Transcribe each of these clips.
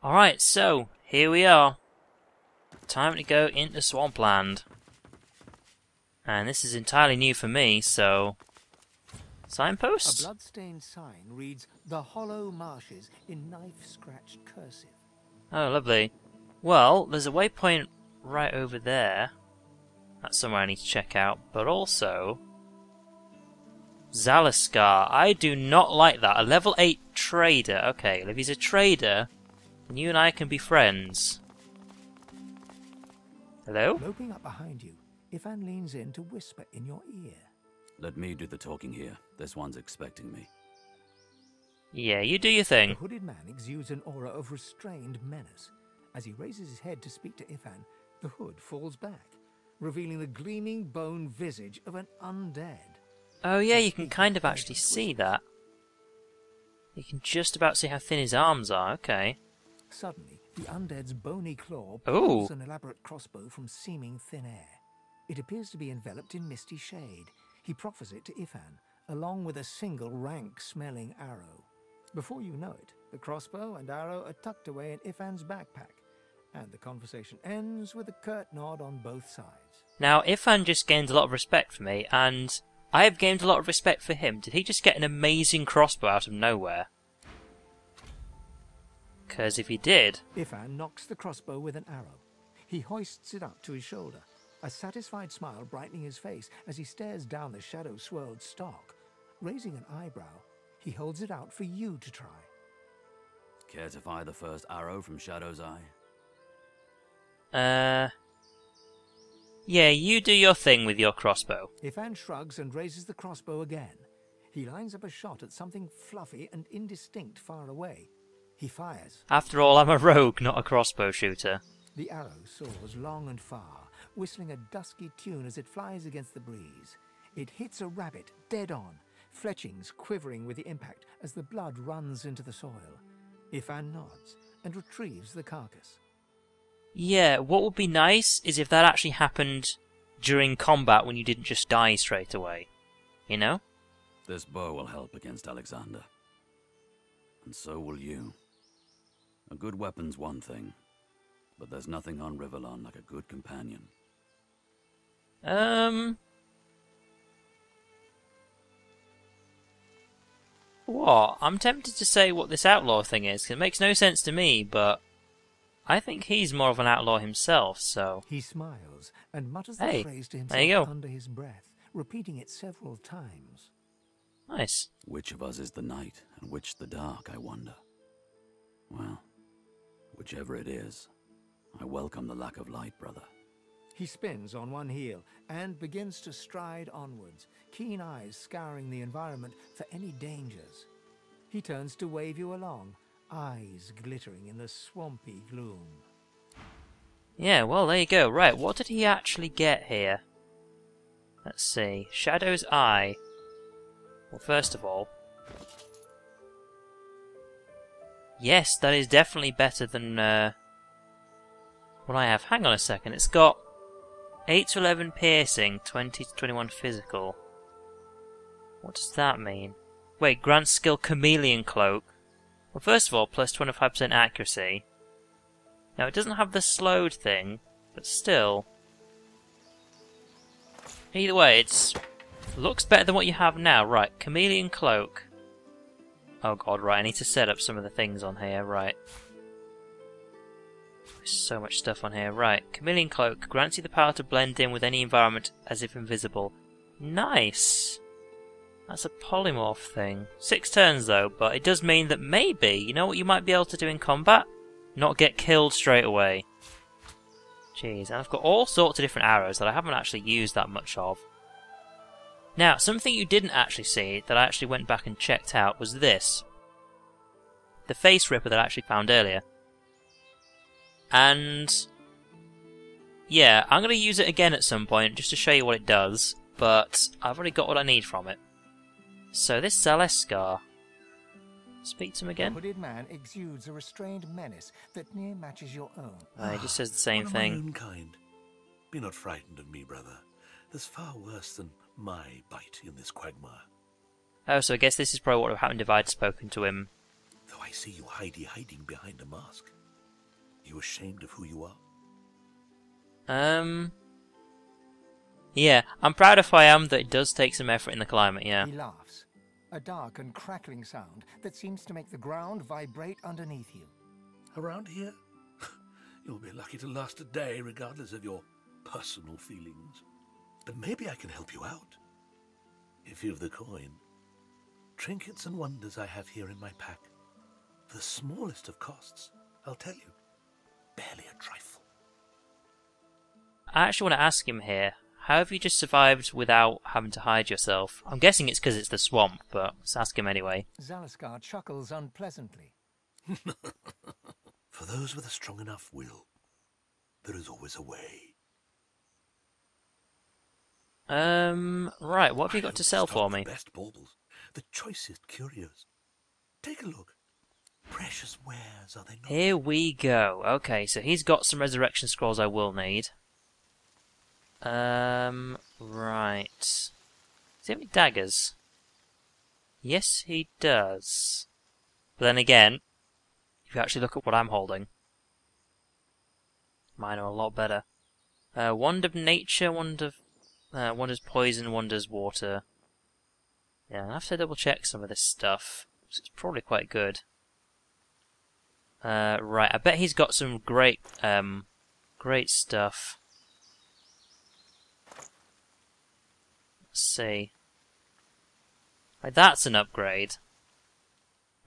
Alright, so here we are. Time to go into Swampland. And this is entirely new for me, so... Signpost? A blood-stained sign reads, "The Hollow Marshes," in knife-scratched cursive. Oh, lovely. Well, there's a waypoint right over there. That's somewhere I need to check out. But also... Zalaskar. I do not like that. A level 8 trader. Okay, if he's a trader, then you and I can be friends. Hello? Loping up behind you, Ifan leans in to whisper in your ear. Let me do the talking here. This one's expecting me. Yeah, you do your The thing. hooded man exudes an aura of restrained menace. As he raises his head to speak to Ifan, the hood falls back, revealing the gleaming bone visage of an undead. Oh yeah, you can kind of actually see that. You can just about see how thin his arms are, okay. Suddenly, the undead's bony claw Ooh. pulls an elaborate crossbow from seeming thin air. It appears to be enveloped in misty shade. He proffers it to Ifan, along with a single rank-smelling arrow. Before you know it, the crossbow and arrow are tucked away in Ifan's backpack, and the conversation ends with a curt nod on both sides. Now, Ifan just gained a lot of respect for me, and I have gained a lot of respect for him. Did he just get an amazing crossbow out of nowhere? Because if he did... Ifan knocks the crossbow with an arrow. He hoists it up to his shoulder, a satisfied smile brightening his face as he stares down the shadow-swirled stock. Raising an eyebrow, he holds it out for you to try. Care to fire the first arrow from Shadow's Eye? Yeah, you do your thing with your crossbow. Ifan shrugs and raises the crossbow again. He lines up a shot at something fluffy and indistinct far away. He fires. After all, I'm a rogue, not a crossbow shooter. The arrow soars long and far, whistling a dusky tune as it flies against the breeze. It hits a rabbit dead on, fletchings quivering with the impact as the blood runs into the soil. Ifan nods and retrieves the carcass. Yeah, what would be nice is if that actually happened during combat when you didn't just die straight away. You know? This bow will help against Alexander. And so will you. A good weapon's one thing, but there's nothing on Rivellon like a good companion. What? I'm tempted to say what this outlaw thing is, 'cause it makes no sense to me, but I think he's more of an outlaw himself, so... He smiles and mutters Hey, the phrase to there you himself go. under his breath, repeating it several times. Nice. Which of us is the night and which the dark, I wonder? Well, whichever it is, I welcome the lack of light, brother. He spins on one heel and begins to stride onwards, keen eyes scouring the environment for any dangers. He turns to wave you along, eyes glittering in the swampy gloom. Yeah, well, there you go. Right, what did he actually get here? Let's see. Shadow's Eye. Well, first of all... Yes, that is definitely better than what I have. Hang on a second. It's got 8 to 11 piercing, 20 to 21 physical. What does that mean? Wait, grant skill Chameleon Cloak. Well, first of all, plus 25% accuracy. Now, it doesn't have the slowed thing, but still. Either way, it's looks better than what you have now. Right, Chameleon Cloak. Oh god, right, I need to set up some of the things on here, right. There's so much stuff on here, right. Chameleon Cloak grants you the power to blend in with any environment as if invisible. Nice! That's a polymorph thing. 6 turns though, but it does mean that maybe, you know what you might be able to do in combat? Not get killed straight away. Jeez, and I've got all sorts of different arrows that I haven't actually used that much of. Now, something you didn't actually see, that I actually went back and checked out, was this. The face ripper that I actually found earlier. And... yeah, I'm going to use it again at some point, just to show you what it does, but I've already got what I need from it. So this Zalaskar. Speak to him The again. hooded man exudes a restrained menace that near matches your own. He just says the same One thing. of my own kind. Be not frightened of me, brother. There's far worse than my bite in this quagmire. Oh, so I guess this is probably what would have happened if I'd spoken to him. Though I see you hiding behind a mask. You ashamed of who you are? Yeah, I'm proud if I am that it does take some effort in the climate, yeah. He laughs, a dark and crackling sound that seems to make the ground vibrate underneath you. Around here? You'll be lucky to last a day, regardless of your personal feelings. But maybe I can help you out. If you've the coin. Trinkets and wonders I have here in my pack. For the smallest of costs, I'll tell you. Barely a trifle. I actually want to ask him here, how have you just survived without having to hide yourself? I'm guessing it's because it's the swamp, but let's ask him anyway. Zalaskar chuckles unpleasantly. For those with a strong enough will, there is always a way. Right, what have you got to sell for me? The best baubles, the choicest curios. Take a look. Precious wares, are they not? Here we go. Okay, so he's got some resurrection scrolls I will need. Right. Does he have any daggers? Yes, he does. But then again, if you actually look at what I'm holding, mine are a lot better. Wand of nature, wanders poison, wanders water. Yeah, I have to double check some of this stuff. It's probably quite good. Right, I bet he's got some great stuff. Let's see. Like, that's an upgrade.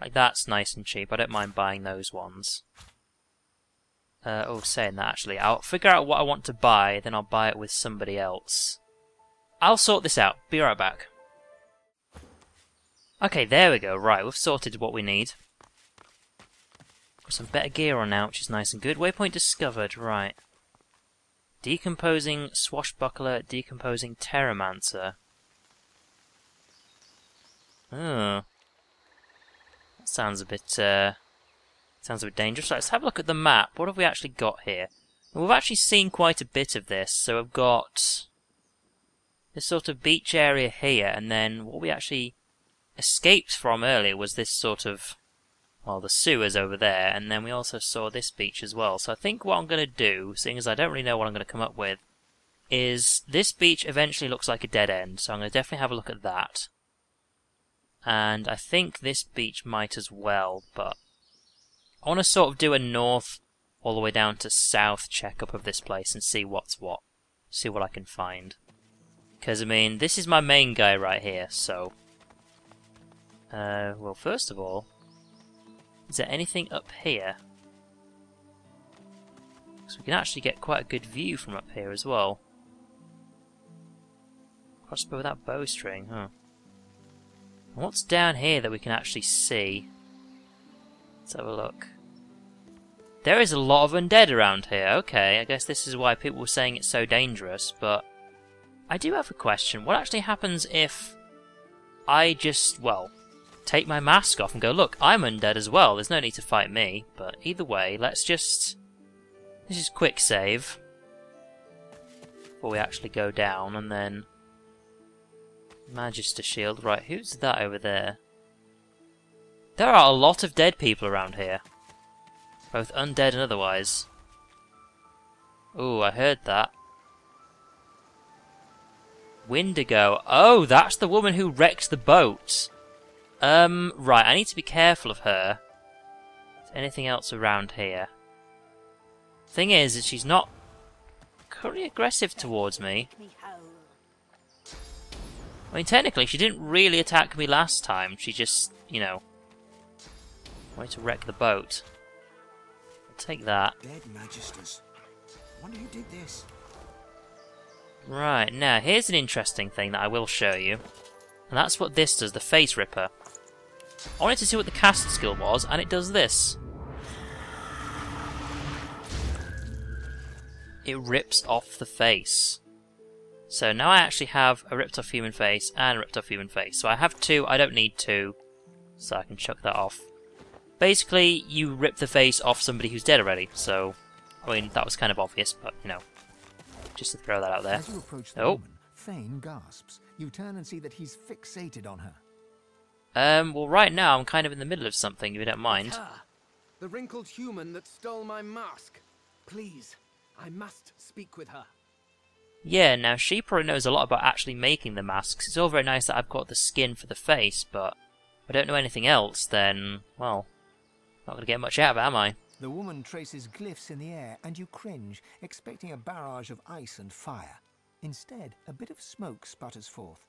Like, that's nice and cheap. I don't mind buying those ones. Saying that, actually, I'll figure out what I want to buy, then I'll buy it with somebody else. I'll sort this out. Be right back. Okay, there we go. Right, we've sorted what we need. Got some better gear on now, which is nice and good. Waypoint discovered. Right. Decomposing swashbuckler, decomposing terramancer. Oh. That sounds a bit dangerous. Let's have a look at the map. What have we actually got here? And we've actually seen quite a bit of this. So we've got this sort of beach area here, and then what we actually escaped from earlier was this sort of, well, the sewers over there, and then we also saw this beach as well. So I think what I'm going to do, seeing as I don't really know what I'm going to come up with, is this beach eventually looks like a dead end, so I'm going to definitely have a look at that. And I think this beach might as well, but I want to sort of do a north all the way down to south checkup of this place and see what's what. See what I can find. Because, I mean, this is my main guy right here, so... well, first of all, is there anything up here? Because we can actually get quite a good view from up here as well. Crossbow without bowstring, huh? And what's down here that we can actually see? Let's have a look. There is a lot of undead around here. Okay, I guess this is why people were saying it's so dangerous, but I do have a question. What actually happens if I just, well, take my mask off and go, look, I'm undead as well. There's no need to fight me. But either way, let's just quick save before we actually go down, and then Magister Shield. Right, who's that over there? There are a lot of dead people around here, both undead and otherwise. Ooh, I heard that. Windigo. Oh, that's the woman who wrecked the boat. Right, I need to be careful of her. Is there anything else around here? Thing is she's not currently aggressive towards me. I mean, technically, she didn't really attack me last time. She just, you know, wanted to wreck the boat. I'll take that. Dead Magisters. Wonder who did this. Right, now, here's an interesting thing that I will show you. And that's what this does, the Face Ripper. I wanted to see what the cast skill was, and it does this. It rips off the face. So now I actually have a ripped off human face and a ripped off human face. So I have two, I don't need two, so I can chuck that off. Basically, you rip the face off somebody who's dead already, so, I mean, that was kind of obvious, but, you know, just to throw that out there. As you approach the woman, Thane gasps. You turn and see that he's fixated on her. Well, right now I'm kind of in the middle of something, if you don't mind. The wrinkled human that stole my mask. Please, I must speak with her. Yeah, now she probably knows a lot about actually making the masks. It's all very nice that I've got the skin for the face, but if I don't know anything else, then, well, not going to get much out of it, am I? The woman traces glyphs in the air, and you cringe, expecting a barrage of ice and fire. Instead, a bit of smoke sputters forth.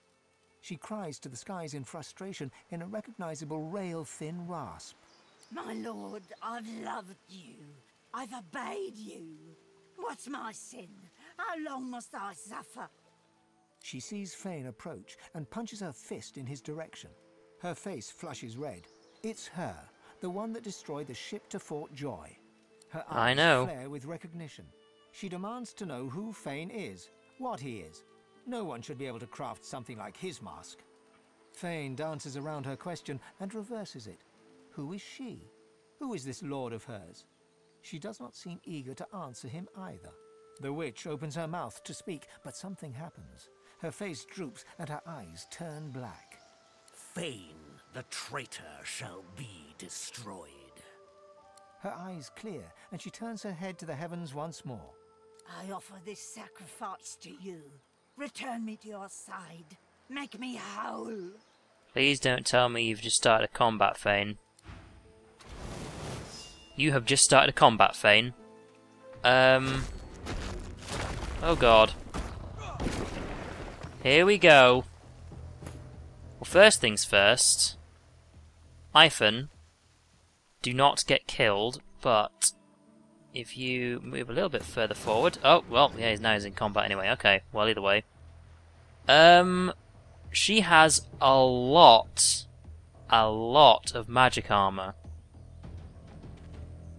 She cries to the skies in frustration in a recognizable rail-thin rasp. My lord, I've loved you. I've obeyed you. What's my sin? How long must I suffer? She sees Fane approach and punches her fist in his direction. Her face flushes red. It's her, the one that destroyed the ship to Fort Joy. Her eyes flare with recognition. She demands to know who Fane is, what he is. No one should be able to craft something like his mask. Fane dances around her question and reverses it. Who is she? Who is this lord of hers? She does not seem eager to answer him either. The witch opens her mouth to speak, but something happens. Her face droops and her eyes turn black. Fane, the traitor, shall be destroyed. Her eyes clear, and she turns her head to the heavens once more. I offer this sacrifice to you. Return me to your side. Make me whole. Please don't tell me you've just started a combat, Fane. You have just started a combat, Fane. Oh god. Here we go. Well, first things first. Ivan, do not get killed, but if you move a little bit further forward... Oh, well, yeah, now he's in combat anyway. Okay, well, either way. She has a lot of magic armor.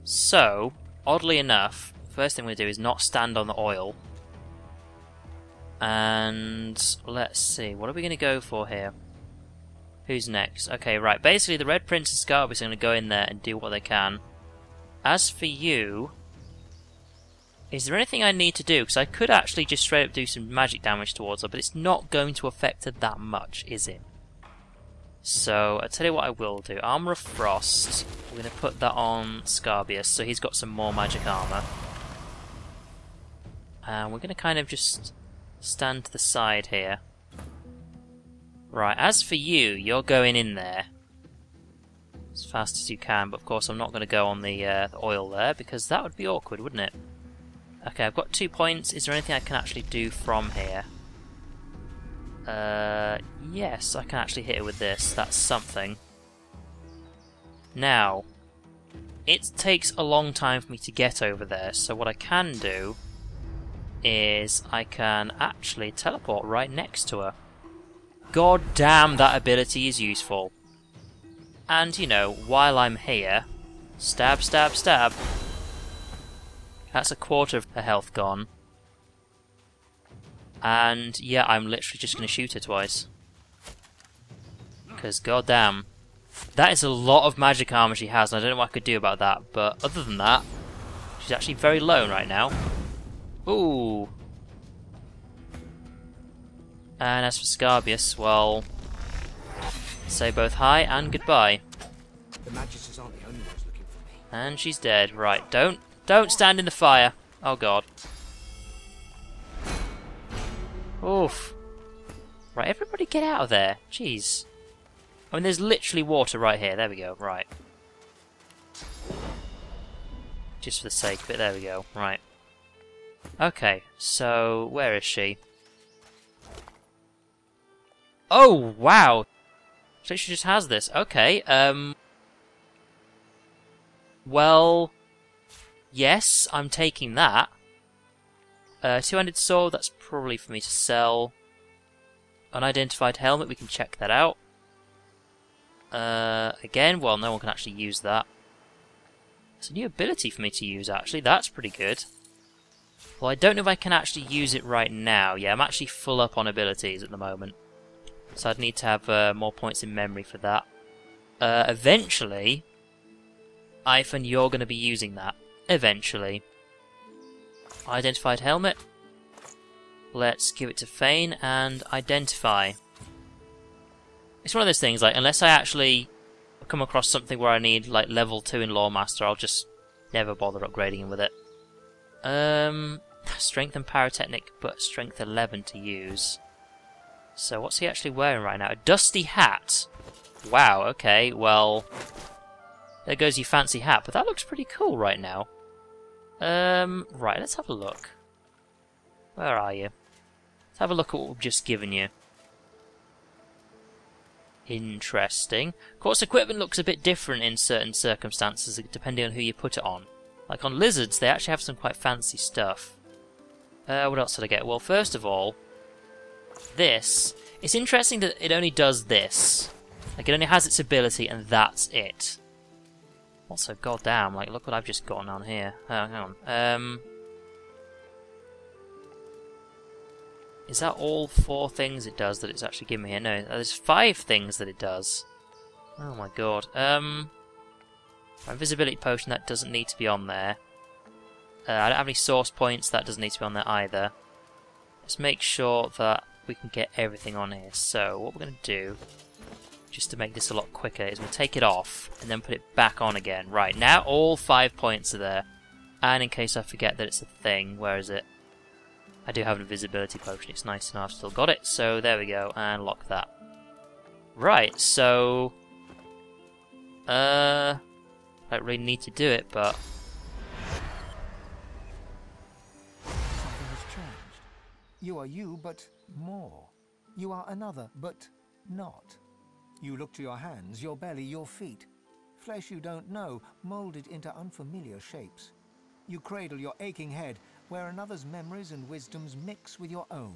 So, oddly enough, first thing we do is not stand on the oil. And let's see, what are we going to go for here? Who's next? Okay, right, basically the Red Prince and Scarbeus are going to go in there and do what they can. As for you, is there anything I need to do? Because I could actually just straight up do some magic damage towards her, but it's not going to affect her that much, is it? So, I'll tell you what I will do. Armor of Frost. We're going to put that on Scarbeus, so he's got some more magic armor. And we're going to kind of just stand to the side here. Right, as for you, you're going in there as fast as you can, but of course I'm not going to go on the oil there, because that would be awkward, wouldn't it? Okay, I've got 2 points. Is there anything I can actually do from here? Yes, I can actually hit it with this. That's something. Now, it takes a long time for me to get over there, so what I can do is I can actually teleport right next to her. God damn, that ability is useful. And, you know, while I'm here, stab, stab, stab. That's a quarter of her health gone. And, yeah, I'm literally just going to shoot her twice. Because, goddamn, that is a lot of magic armor she has, and I don't know what I could do about that. But other than that, she's actually very low right now. Ooh. And as for Scarbeus, well, say both hi and goodbye. The Magisters aren't the only ones looking for me. And she's dead. Right, don't stand in the fire. Oh god. Oof. Right, everybody get out of there. Jeez. I mean, there's literally water right here. There we go. Right. Just for the sake of it. There we go. Right. Okay, so where is she? Oh, wow! So she just has this. Okay, well, yes, I'm taking that. Two-handed sword, that's probably for me to sell. Unidentified helmet, we can check that out. Again, well, no one can actually use that. It's a new ability for me to use, actually. That's pretty good. Well, I don't know if I can actually use it right now. Yeah, I'm actually full up on abilities at the moment. So I'd need to have more points in memory for that. Eventually, Ivan, you're going to be using that. Eventually. Identified helmet. Let's give it to Fane and identify. It's one of those things, like, unless I actually... come across something where I need like level 2 in Lawmaster, I'll just never bother upgrading him with it. Strength and Pyrotechnic, but strength 11 to use. So what's he actually wearing right now? A dusty hat. Wow, okay, well, there goes your fancy hat, but that looks pretty cool right now. Right, let's have a look. Where are you? Let's have a look at what we've just given you. Interesting. Of course, equipment looks a bit different in certain circumstances, depending on who you put it on. Like on lizards, they actually have some quite fancy stuff. What else did I get? Well, first of all, this. It's interesting that it only does this. Like, it only has its ability, and that's it. Also, goddamn, like, look what I've just gotten on here. Oh, hang on. Is that all 4 things it does that it's actually giving me here? No, there's 5 things that it does. Oh my god. My invisibility potion, that doesn't need to be on there. I don't have any source points, that doesn't need to be on there either. Let's make sure that we can get everything on here. So, what we're going to do, just to make this a lot quicker, is we'll take it off and then put it back on again. Right, now all 5 points are there. And in case I forget that it's a thing, where is it? I do have an invisibility potion, it's nice to know I've still got it. So, there we go, and lock that. Right, so... I don't really need to do it, but... Something has changed. You are you, but more. You are another, but not. You look to your hands, your belly, your feet. Flesh you don't know, molded into unfamiliar shapes. You cradle your aching head, where another's memories and wisdoms mix with your own.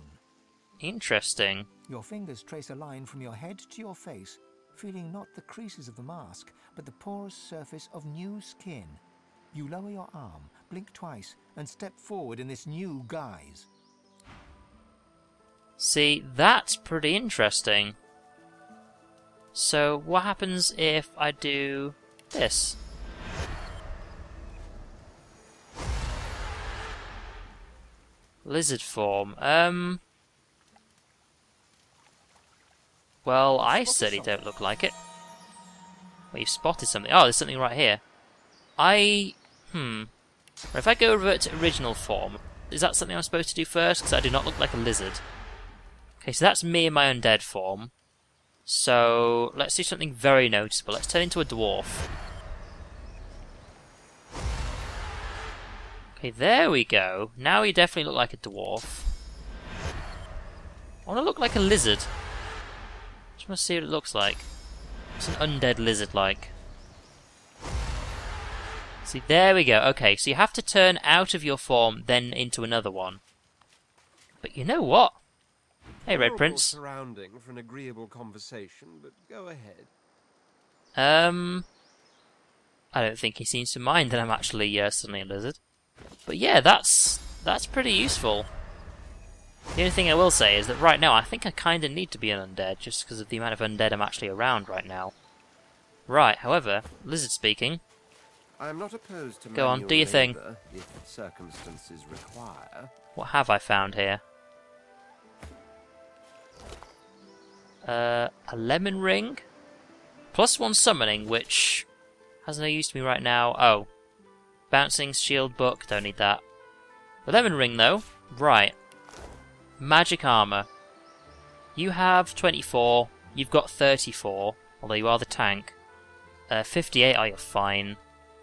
Interesting. Your fingers trace a line from your head to your face, feeling not the creases of the mask, but the porous surface of new skin. You lower your arm, blink twice, and step forward in this new guise. See, that's pretty interesting. So, what happens if I do this? Lizard form. Well, I certainly don't look like it. Well, you've spotted something. Oh, there's something right here. If I go revert to original form, is that something I'm supposed to do first? Because I do not look like a lizard. Okay, so that's me in my undead form. So, let's do something very noticeable. Let's turn into a dwarf. Okay, there we go. Now you definitely look like a dwarf. I want to look like a lizard. Just want to see what it looks like. What's an undead lizard like? See, there we go. Okay, so you have to turn out of your form, then into another one. But you know what? Hey, Red Prince. Surrounding for an agreeable conversation, but go ahead. I don't think he seems to mind that I'm actually suddenly a lizard. But yeah, that's pretty useful. The only thing I will say is that right now I think I kind of need to be an undead, just because of the amount of undead I'm actually around right now. Right, however, lizard speaking. I am not opposed to go on, do your thing. If circumstances require. What have I found here? A lemon ring, +1 summoning, which has no use to me right now. Oh, bouncing shield book, don't need that. The lemon ring though, right. Magic armor. You have 24, you've got 34, although you are the tank. 58, oh, you're fine.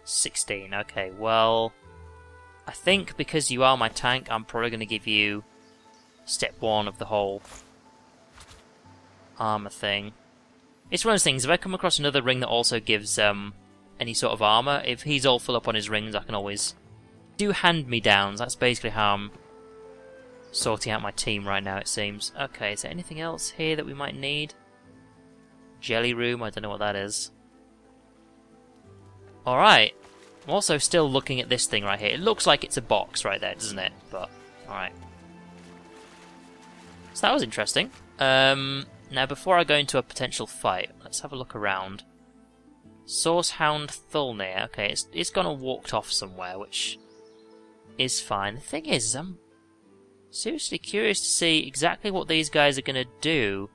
16, okay, well, I think because you are my tank, I'm probably going to give you step 1 of the whole armor thing. It's one of those things, if I come across another ring that also gives any sort of armor, if he's all full up on his rings, I can always do hand-me-downs. That's basically how I'm sorting out my team right now, it seems. Okay, is there anything else here that we might need? Jelly room, I don't know what that is. Alright, I'm also still looking at this thing right here. It looks like it's a box right there, doesn't it? But, alright. So that was interesting. Now, before I go into a potential fight, let's have a look around. Sourcehound Thulnir. Okay, it's gone and walked off somewhere, which is fine. The thing is, I'm seriously curious to see exactly what these guys are going to do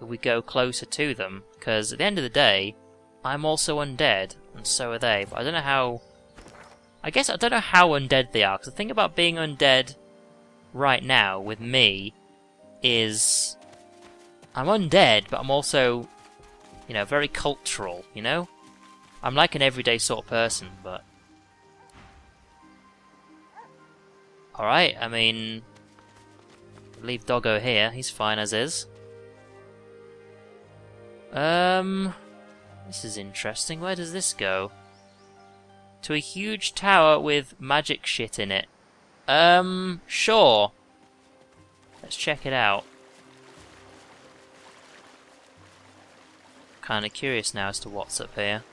if we go closer to them. Because at the end of the day, I'm also undead, and so are they, but I don't know how... I guess I don't know how undead they are, because the thing about being undead right now with me is... I'm undead, but I'm also, you know, very cultural, you know? I'm like an everyday sort of person, but... Alright, I mean... Leave Doggo here, he's fine as is. This is interesting. Where does this go? To a huge tower with magic shit in it. Sure. Let's check it out. Kinda curious now as to what's up here.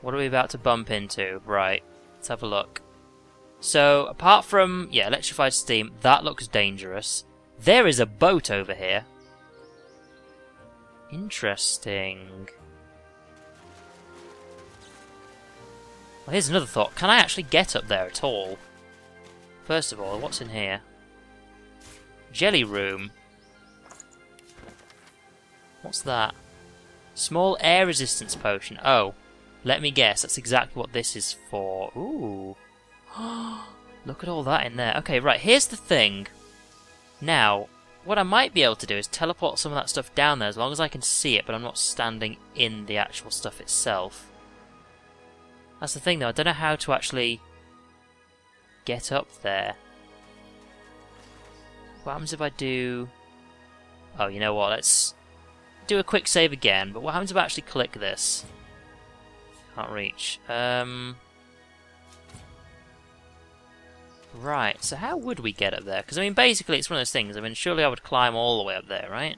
What are we about to bump into? Right, let's have a look. So, apart from, yeah, electrified steam, that looks dangerous. There is a boat over here. Interesting. Well, here's another thought. Can I actually get up there at all? First of all, what's in here? Jelly room. What's that? Small air resistance potion. Oh, let me guess. That's exactly what this is for. Ooh. Look at all that in there. Okay, right, here's the thing. Now, what I might be able to do is teleport some of that stuff down there as long as I can see it, but I'm not standing in the actual stuff itself. That's the thing though, I don't know how to actually get up there. What happens if I do... Oh, you know what, let's do a quick save again, but what happens if I actually click this? Can't reach. Right, so how would we get up there? Because, I mean, basically it's one of those things. I mean, surely I would climb all the way up there, right?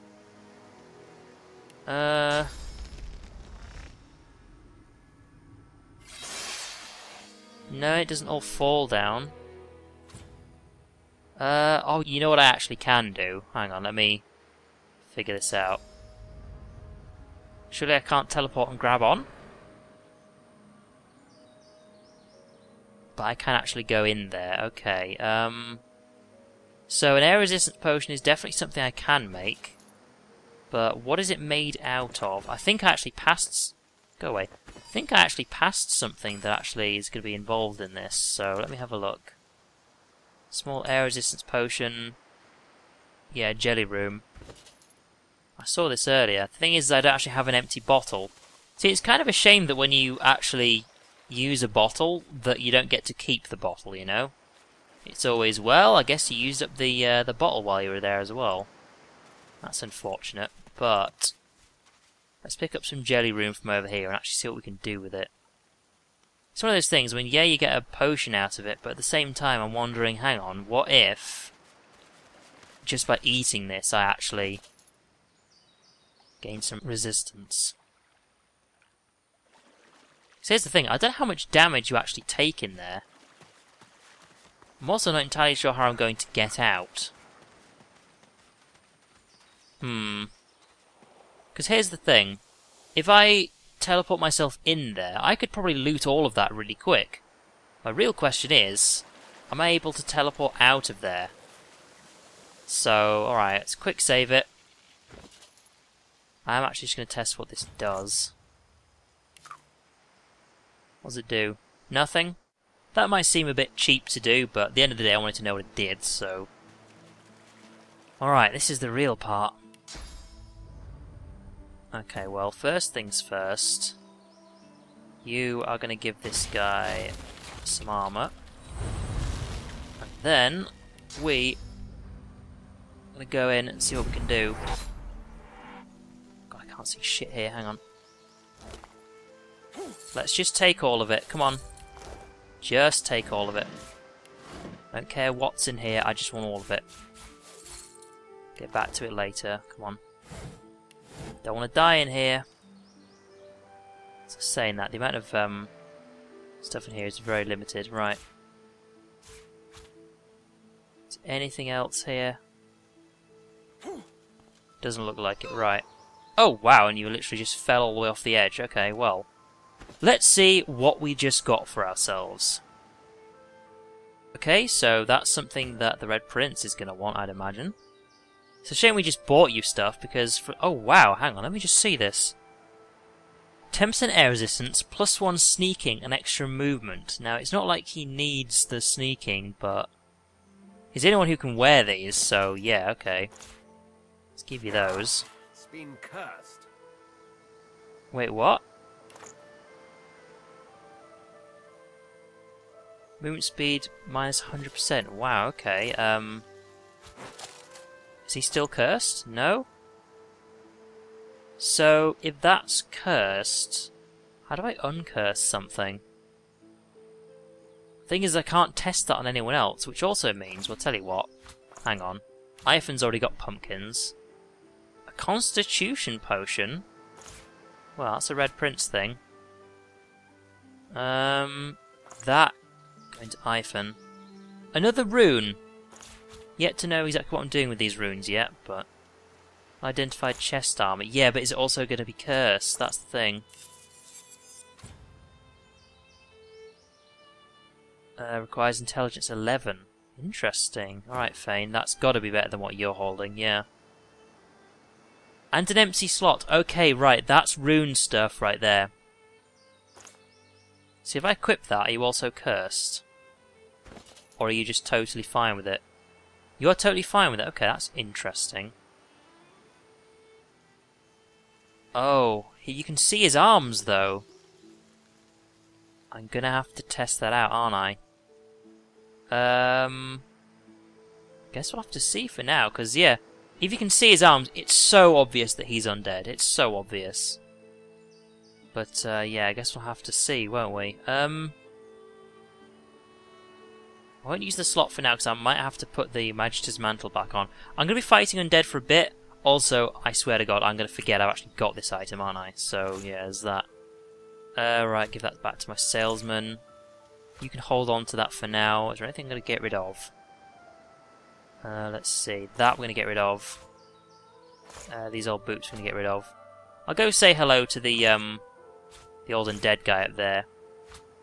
No, it doesn't all fall down. Oh, you know what I actually can do? Hang on, let me figure this out. Surely I can't teleport and grab on? But I can actually go in there. Okay. So an air resistance potion is definitely something I can make. But what is it made out of? I think I actually passed... Go away. I think I actually passed something that actually is going to be involved in this. So let me have a look. Small air resistance potion. Yeah, jelly room. I saw this earlier. The thing is, I don't actually have an empty bottle. See, it's kind of a shame that when you actually use a bottle, that you don't get to keep the bottle, you know? It's always, well, I guess you used up the bottle while you were there as well. That's unfortunate, but... Let's pick up some jelly room from over here and actually see what we can do with it. It's one of those things, I mean, yeah, you get a potion out of it, but at the same time I'm wondering, hang on, what if... just by eating this I actually gain some resistance? So here's the thing, I don't know how much damage you actually take in there. I'm also not entirely sure how I'm going to get out. Because here's the thing, if I teleport myself in there, I could probably loot all of that really quick. My real question is, am I able to teleport out of there? So, alright, let's quick save it. I'm actually just going to test what this does. What does it do? Nothing? That might seem a bit cheap to do, but at the end of the day I wanted to know what it did, so... Alright, this is the real part. Okay, well, first things first. You are going to give this guy some armour. And then, we are going to go in and see what we can do. God, I can't see shit here, hang on. Let's just take all of it, come on. Just take all of it. Don't care what's in here, I just want all of it. Get back to it later, come on. Don't want to die in here. So saying that, the amount of stuff in here is very limited. Right. Is anything else here? Doesn't look like it. Right. Oh, wow, and you literally just fell all the way off the edge. Okay, well. Let's see what we just got for ourselves. Okay, so that's something that the Red Prince is going to want, I'd imagine. It's a shame we just bought you stuff, because... oh, wow, hang on, let me just see this. 10% air resistance, +1 sneaking, and extra movement. Now, it's not like he needs the sneaking, but he's the only one who can wear these, so yeah, okay. Let's give you those. It's been cursed. Wait, what? Movement speed minus 100%. Wow, okay. Is he still cursed? No? So, if that's cursed, how do I uncurse something? Thing is, I can't test that on anyone else, which also means, well, tell you what. Hang on. Ivan's already got pumpkins. A constitution potion? Well, that's a Red Prince thing. That... Going to Ivan. Another rune! Yet to know exactly what I'm doing with these runes yet, but... Identified chest armor. Yeah, but is it also going to be cursed? That's the thing. Requires intelligence 11. Interesting. Alright, Fane, that's got to be better than what you're holding, yeah. And an empty slot. Okay, right, that's rune stuff right there. See, if I equip that, are you also cursed? Or are you just totally fine with it? You're totally fine with it? Okay, that's interesting. Oh, you can see his arms, though. I'm gonna have to test that out, aren't I? Guess we'll have to see for now, because, yeah, if you can see his arms, it's so obvious that he's undead. It's so obvious. But, yeah, I guess we'll have to see, won't we? I won't use the slot for now, because I might have to put the Magister's Mantle back on. I'm going to be fighting undead for a bit. Also, I swear to God, I'm going to forget I've actually got this item, aren't I? So, yeah, there's that. Right, give that back to my salesman. You can hold on to that for now. Is there anything I'm going to get rid of? Let's see. That we're going to get rid of. These old boots we're going to get rid of. I'll go say hello to the old undead guy up there.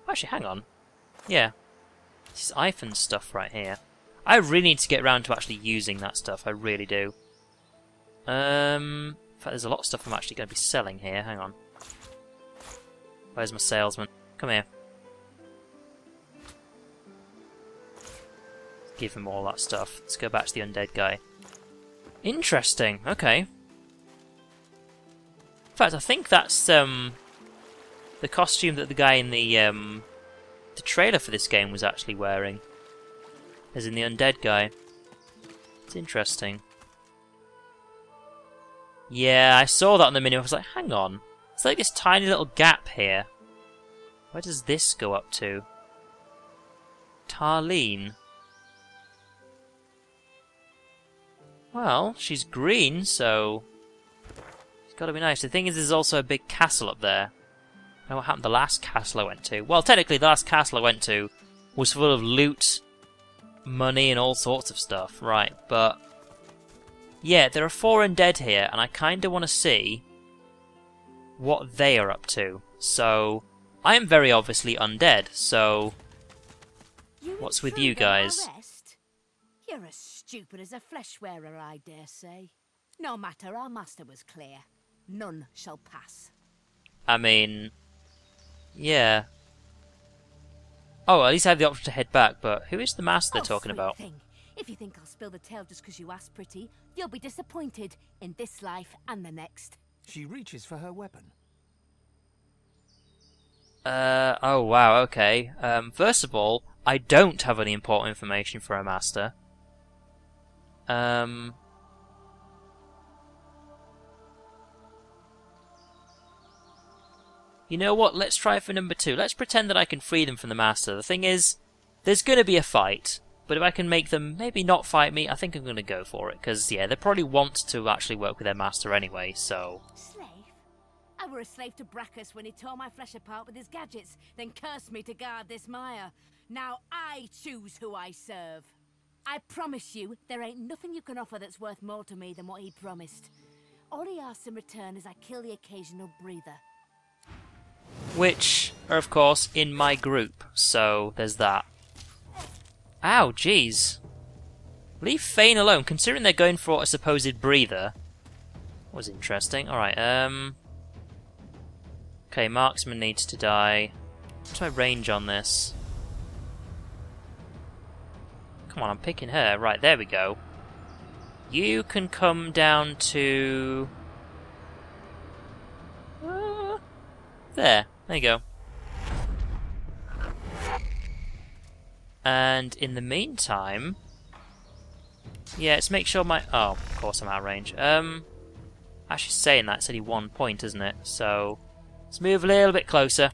Actually, hang on. Yeah. This is Ivan's stuff right here. I really need to get around to actually using that stuff. I really do. In fact, there's a lot of stuff I'm actually going to be selling here. Hang on. Where's my salesman? Come here. Give him all that stuff. Let's go back to the undead guy. Interesting. Okay. In fact, I think that's the costume that the guy in the trailer for this game was actually wearing. As in the undead guy. It's interesting. Yeah, I saw that on the menu. I was like, hang on. It's like this tiny little gap here. Where does this go up to? Tarlene. Well, she's green, so... It's gotta be nice. The thing is, there's also a big castle up there. I know what happened to the last castle I went to. Well, technically, the last castle I went to was full of loot, money, and all sorts of stuff. Right, but... Yeah, there are 4 undead here, and I kinda want to see what they are up to. So, I am very obviously undead, so... What's with you guys? You're as stupid as a flesh wearer, I dare say. No matter, our master was clear. None shall pass. I mean... Yeah. Oh, at least I have the option to head back, but who is the master they're talking about? Thing. If you think I'll spill the tale just because you asked, pretty, you'll be disappointed in this life and the next. She reaches for her weapon. Oh wow, okay. First of all, I don't have any important information for a master. You know what, let's try for number 2. Let's pretend that I can free them from the master. The thing is, there's gonna be a fight. But if I can make them maybe not fight me, I think I'm going to go for it. Because, yeah, they probably want to actually work with their master anyway, so... Slave? I were a slave to Brachus when he tore my flesh apart with his gadgets, then cursed me to guard this mire. Now I choose who I serve. I promise you, there ain't nothing you can offer that's worth more to me than what he promised. All he asks in return is I kill the occasional breather. Which are, of course, in my group, so there's that. Ow, jeez. Leave Fane alone, considering they're going for a supposed breather. Was interesting. Alright, Okay, marksman needs to die. What's my range on this? Come on, I'm picking her. Right, there we go. You can come down to... There you go. And in the meantime... Yeah, let's make sure my... Oh, of course I'm out of range. Actually saying that, it's only 1 point, isn't it? So, let's move a little bit closer.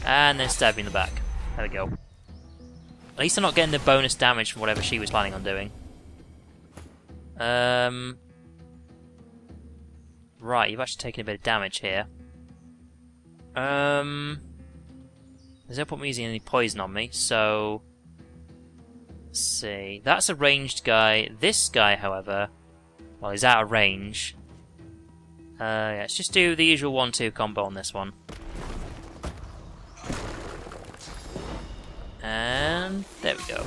And then stab me in the back. There we go. At least I'm not getting the bonus damage from whatever she was planning on doing. Right, you've actually taken a bit of damage here. There's no point me using any poison on me, so... Let's see. That's a ranged guy. This guy, however... Well, he's out of range. Yeah, let's just do the usual 1-2 combo on this one. And... there we go.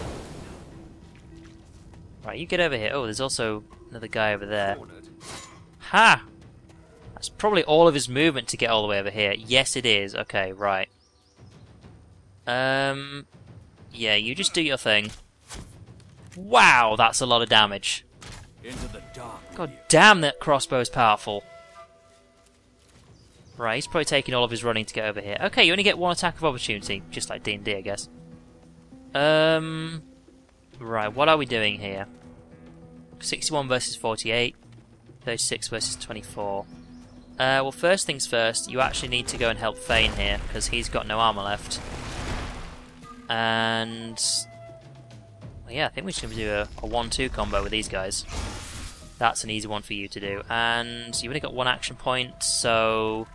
Right, you get over here. Oh, there's also another guy over there. Ha! That's probably all of his movement to get all the way over here. Yes, it is. Okay, right. Yeah, you just do your thing. Wow, that's a lot of damage. Into the dark. God damn, that crossbow is powerful. Right, he's probably taking all of his running to get over here. Okay, you only get 1 attack of opportunity, just like D&D, I guess. Right, what are we doing here? 61 versus 48. 36 versus 24. Well, first things first, you actually need to go and help Thane here, because he's got no armor left. And... well, yeah, I think we're just going to do a 1-2 combo with these guys. That's an easy one for you to do. And you've only got 1 action point, so...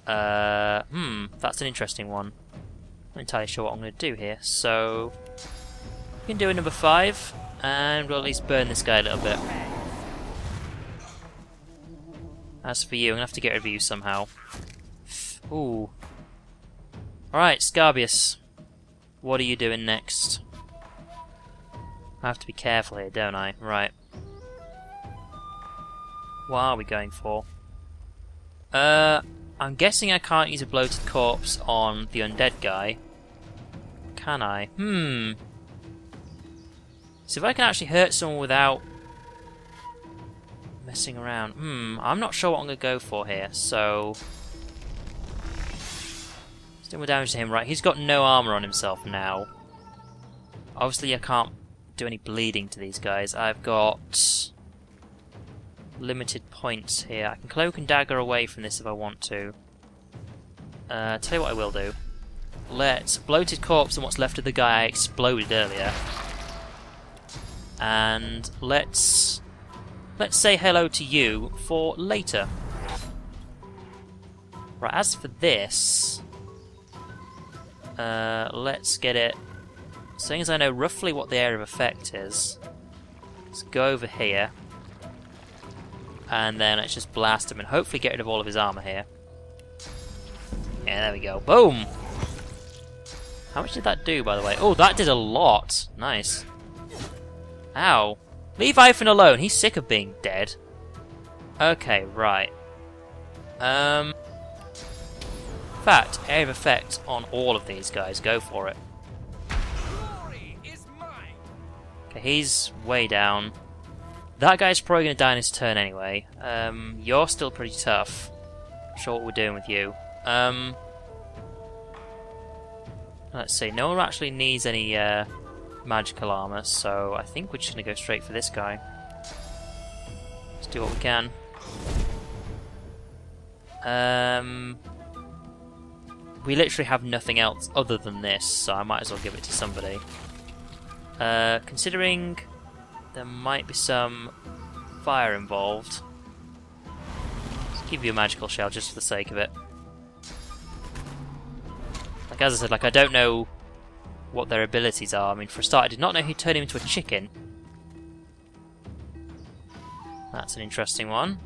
that's an interesting one. I'm not entirely sure what I'm going to do here. So... we can do a number 5, and we'll at least burn this guy a little bit. As for you, I'm going to have to get rid of you somehow. Ooh. Alright, Scarbeus. What are you doing next? I have to be careful here, don't I? Right. What are we going for? I'm guessing I can't use a bloated corpse on the undead guy. Can I? So if I can actually hurt someone without messing around. I'm not sure what I'm going to go for here, so... let's do more damage to him. Right, he's got no armor on himself now. Obviously I can't do any bleeding to these guys. I've got limited points here. I can cloak and dagger away from this if I want to. Tell you what I will do. Let's bloated corpse and what's left of the guy I exploded earlier. And let's say hello to you for later. Right, as for this, let's get it. Seeing as I know roughly what the area of effect is, let's go over here, and then let's just blast him and hopefully get rid of all of his armor here. Yeah, there we go. Boom! How much did that do, by the way? Oh, that did a lot. Nice. Ow. Leave Ivan alone. He's sick of being dead. Okay, right. In fact, area of effect on all of these guys. Go for it. Laurie is mine. Okay, he's way down. That guy's probably going to die in his turn anyway. You're still pretty tough. Not sure what we're doing with you. Let's see. No one actually needs any magical armor, so I think we're just going to go straight for this guy. Let's do what we can. We literally have nothing else other than this, so I might as well give it to somebody. Considering there might be some fire involved, let's give you a magical shell just for the sake of it. Like as I said, I don't know what their abilities are. I mean, for a start, I did not know he'd turn him into a chicken. That's an interesting one.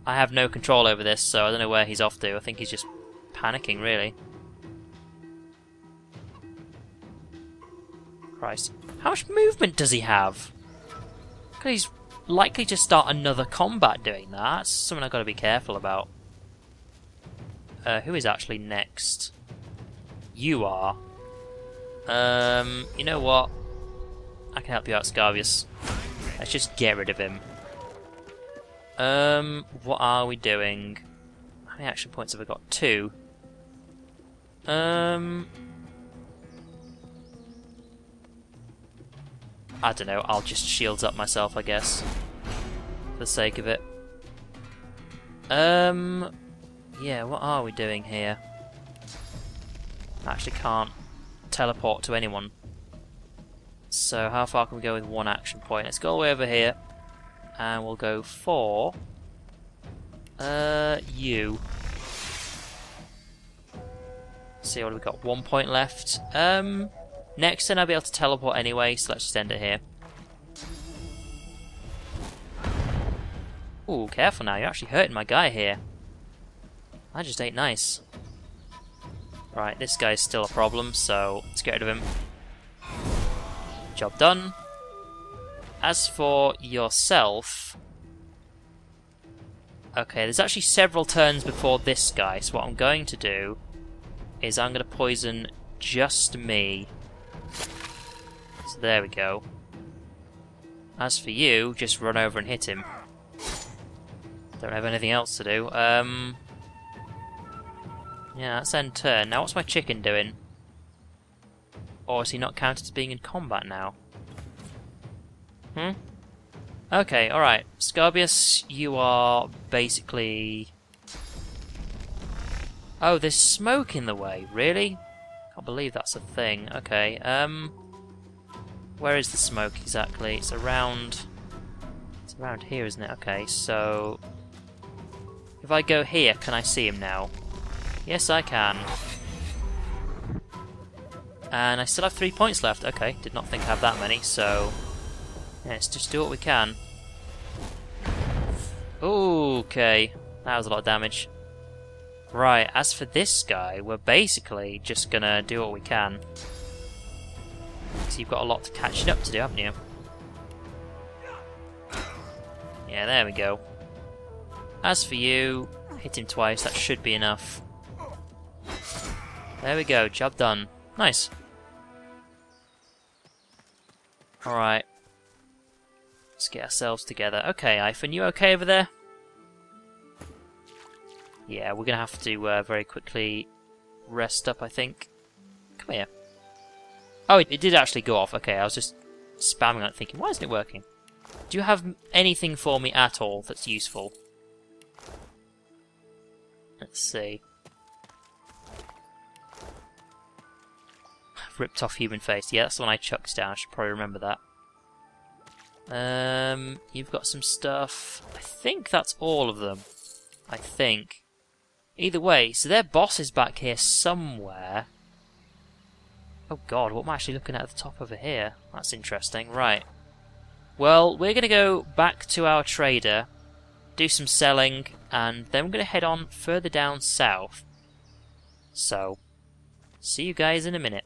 I have no control over this, so I don't know where he's off to. I think he's just panicking, really. Christ. How much movement does he have? He's likely to start another combat doing that. That's something I've got to be careful about. Who is actually next? You are. You know what? I can help you out, Scarbeus. Let's just get rid of him. What are we doing? How many action points have I got? 2. I don't know, I'll just shields up myself, I guess. For the sake of it. Yeah, what are we doing here? I actually can't teleport to anyone. So how far can we go with 1 action point? Let's go all the way over here. And we'll go for... you. See, what have we got? 1 point left. Next turn I'll be able to teleport anyway, so let's just end it here. Ooh, careful now, you're actually hurting my guy here. That just ain't nice. Right, this guy's still a problem, so let's get rid of him. Job done. As for yourself... Okay, there's actually several turns before this guy, so what I'm going to do is I'm going to poison just me. So there we go. As for you, just run over and hit him. Don't have anything else to do. Yeah, that's end turn. Now what's my chicken doing? Or is he not counted as being in combat now? Okay, alright. Scarbeus, you are basically... Oh, there's smoke in the way. Really? Can't believe that's a thing. Okay, where is the smoke exactly? It's around here, isn't it? Okay, so... If I go here, can I see him now? Yes, I can. And I still have 3 points left. Okay, did not think I have that many, so... Yeah, let's just do what we can. Okay, that was a lot of damage. Right, as for this guy, we're basically just gonna do what we can. So you've got a lot to catch up to do, haven't you? Yeah, there we go. As for you, hit him twice, that should be enough. There we go, job done. Nice. Alright. Let's get ourselves together. Okay, Iphon, you okay over there? Yeah, we're gonna have to very quickly rest up, I think. Come here. Oh, it did actually go off. Okay, I was just spamming on it thinking, why isn't it working? Do you have anything for me at all that's useful? Let's see. Ripped off human face. Yeah, that's the one I chucked down. I should probably remember that. You've got some stuff. I think that's all of them. I think. Either way, so their boss is back here somewhere. Oh god, what am I actually looking at the top over here? That's interesting. Right. Well, we're going to go back to our trader, do some selling, and then we're going to head on further down south. So, see you guys in a minute.